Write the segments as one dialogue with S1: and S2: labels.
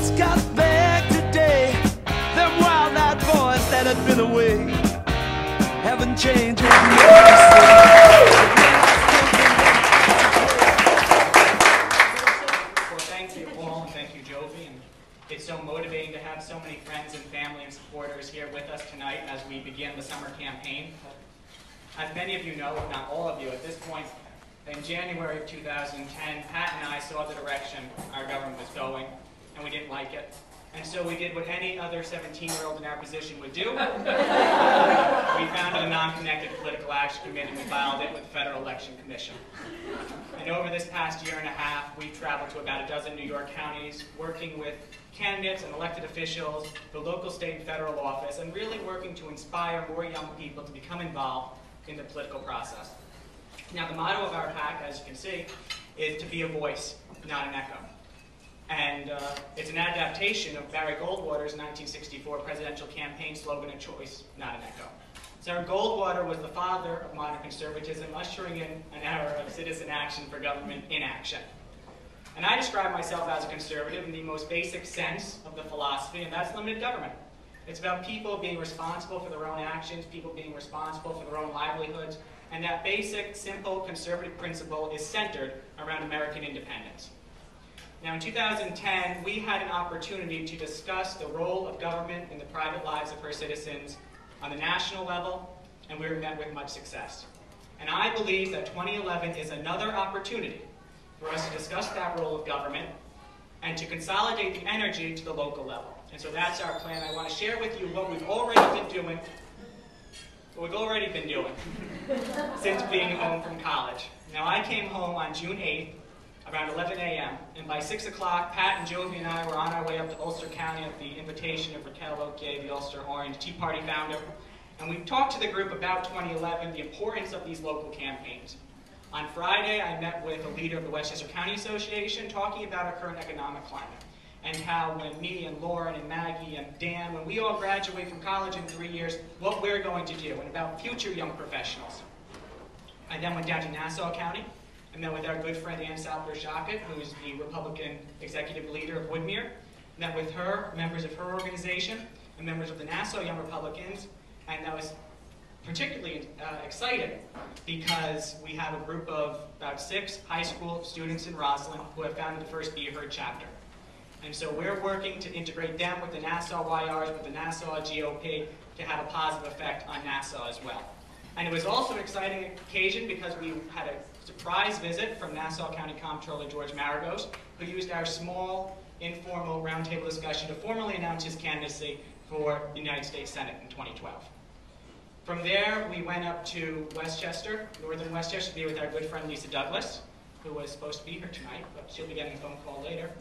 S1: just got back today. Them wild-eyed boys that had been away haven't changed what you
S2: Well, thank you all, and thank you, Jovi. And it's so motivating to have so many friends and family and supporters here with us tonight as we begin the summer campaign. As many of you know, if not all of you, at this point, in January of 2010, Pat and I saw the direction our government was going, and we didn't like it. And so we did what any other 17-year-old in our position would do. We founded a non-connected political action committee and we filed it with the Federal Election Commission. And over this past year and a half, we've traveled to about a dozen New York counties, working with candidates and elected officials, the local, state, and federal office, and really working to inspire more young people to become involved in the political process. Now, the motto of our PAC, as you can see, is to be a voice, not an echo. And it's an adaptation of Barry Goldwater's 1964 presidential campaign slogan, "A choice, not an echo." So Goldwater was the father of modern conservatism, ushering in an era of citizen action for government inaction. And I describe myself as a conservative in the most basic sense of the philosophy, and that's limited government. It's about people being responsible for their own actions, people being responsible for their own livelihoods, and that basic, simple, conservative principle is centered around American independence. Now, in 2010, we had an opportunity to discuss the role of government in the private lives of her citizens on the national level, and we were met with much success. And I believe that 2011 is another opportunity for us to discuss that role of government and to consolidate the energy to the local level. And so that's our plan. I want to share with you what we've already been doing since being home from college. Now, I came home on June 8th, around 11 a.m., and by 6 o'clock, Pat and Jovi and I were on our way up to Ulster County at the invitation of Raquel Oakey, the Ulster Orange Tea Party founder. And we talked to the group about 2011, the importance of these local campaigns. On Friday, I met with a leader of the Westchester County Association talking about our current economic climate and how when me and Lauren and Maggie and Dan, when we all graduate from college in 3 years, what we're going to do and about future young professionals. I then went down to Nassau County and met with our good friend Ann Salper-Shochet, who is the Republican executive leader of Woodmere. Met with her, members of her organization, and members of the Nassau Young Republicans, and that was particularly exciting because we have a group of about 6 high school students in Roslyn who have founded the first Be Heard chapter. And so we're working to integrate them with the Nassau YRs, with the Nassau GOP, to have a positive effect on Nassau as well. And it was also an exciting occasion because we had a surprise visit from Nassau County Comptroller George Maragos, who used our small, informal roundtable discussion to formally announce his candidacy for the United States Senate in 2012. From there, we went up to Westchester, northern Westchester, to be with our good friend Lisa Douglas, who was supposed to be here tonight, but she'll be getting a phone call later.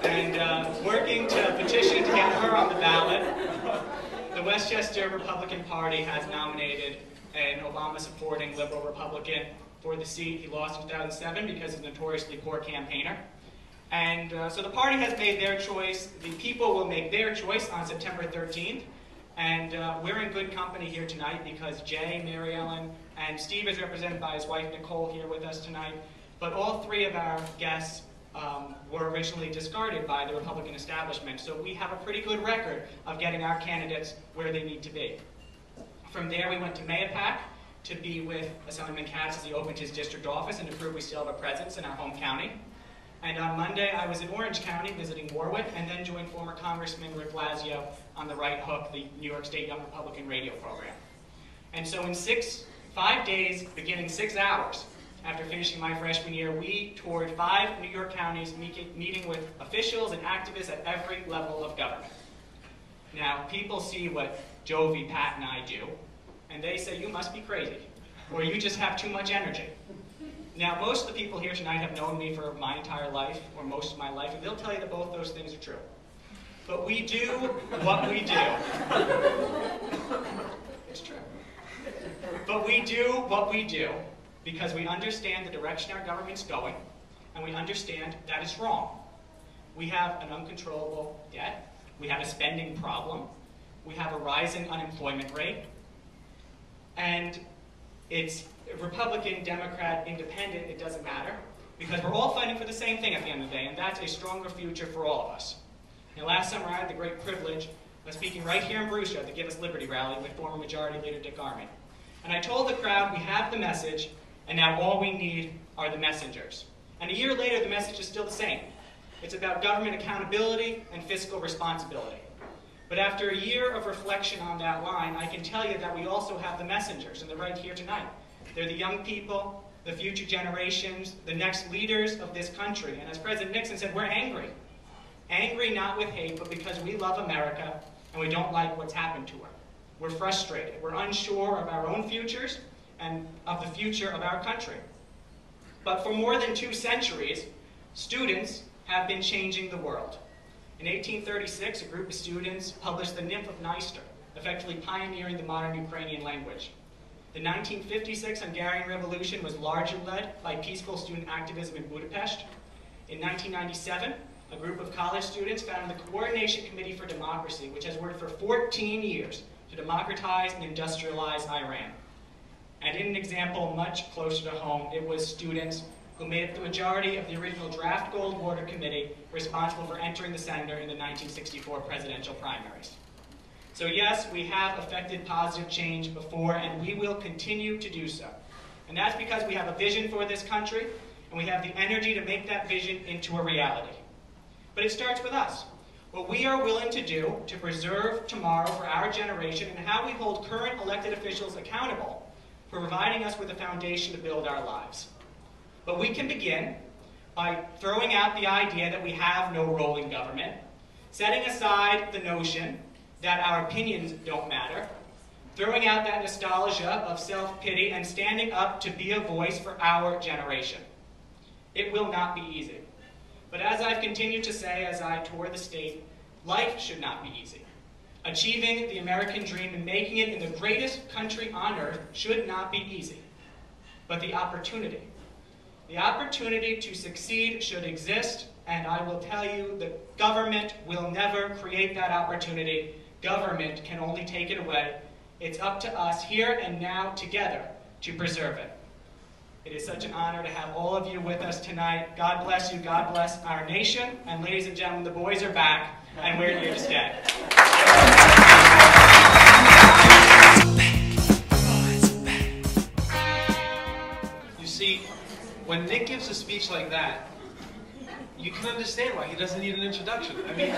S2: And working to petition to get her on the ballot. The Westchester Republican Party has nominated an Obama-supporting liberal Republican for the seat. He lost in 2007 because he's a notoriously poor campaigner. And so the party has made their choice. The people will make their choice on September 13th. And we're in good company here tonight because Jay, Mary Ellen, and Steve is represented by his wife Nicole here with us tonight. But all 3 of our guests were originally discarded by the Republican establishment. So we have a pretty good record of getting our candidates where they need to be. From there, we went to beheardpac to be with Assemblyman Katz as he opened his district office and to prove we still have a presence in our home county. And on Monday, I was in Orange County visiting Warwick and then joined former Congressman Rick Blasio on the Right Hook, the New York State Young Republican radio program. And so in 5 days, beginning 6 hours after finishing my freshman year, we toured 5 New York counties, meeting with officials and activists at every level of government. Now, people see what Jovi, Pat, and I do, and they say, you must be crazy, or you just have too much energy. Now, most of the people here tonight have known me for my entire life, or most of my life, and they'll tell you that both those things are true. But we do what we do. It's true. But we do what we do because we understand the direction our government's going, and we understand that it's wrong. We have an uncontrollable debt. We have a spending problem. We have a rising unemployment rate. And it's Republican, Democrat, Independent, it doesn't matter. Because we're all fighting for the same thing at the end of the day, and that's a stronger future for all of us. And last summer, I had the great privilege of speaking right here in Brucia at the Give Us Liberty rally with former Majority Leader Dick Armey. And I told the crowd, we have the message, and now all we need are the messengers. And a year later, the message is still the same. It's about government accountability and fiscal responsibility. But after a year of reflection on that line, I can tell you that we also have the messengers, and they're right here tonight. They're the young people, the future generations, the next leaders of this country. And as President Nixon said, we're angry. Angry not with hate, but because we love America and we don't like what's happened to her. We're frustrated. We're unsure of our own futures and of the future of our country. But for more than 2 centuries, students have been changing the world. In 1836, a group of students published the Nymph of Dniester, effectively pioneering the modern Ukrainian language. The 1956 Hungarian Revolution was largely led by peaceful student activism in Budapest. In 1997, a group of college students founded the Coordination Committee for Democracy, which has worked for 14 years to democratize and industrialize Iran. And in an example much closer to home, it was students who made up the majority of the original draft Goldwater Committee responsible for entering the Senate in the 1964 presidential primaries. So yes, we have effected positive change before, and we will continue to do so. And that's because we have a vision for this country, and we have the energy to make that vision into a reality. But it starts with us. What we are willing to do to preserve tomorrow for our generation, and how we hold current elected officials accountable for providing us with a foundation to build our lives. But we can begin by throwing out the idea that we have no role in government, setting aside the notion that our opinions don't matter, throwing out that nostalgia of self-pity, and standing up to be a voice for our generation. It will not be easy. But as I've continued to say as I tour the state, life should not be easy. Achieving the American dream and making it in the greatest country on earth should not be easy. But the opportunity to succeed should exist, and I will tell you that government will never create that opportunity. Government can only take it away. It's up to us here and now together to preserve it. It is such an honor to have all of you with us tonight. God bless you. God bless our nation. And ladies and gentlemen, the boys are back, and we're here to stay.
S3: You see, when Nick gives a speech like that, you can understand why he doesn't need an introduction. I mean,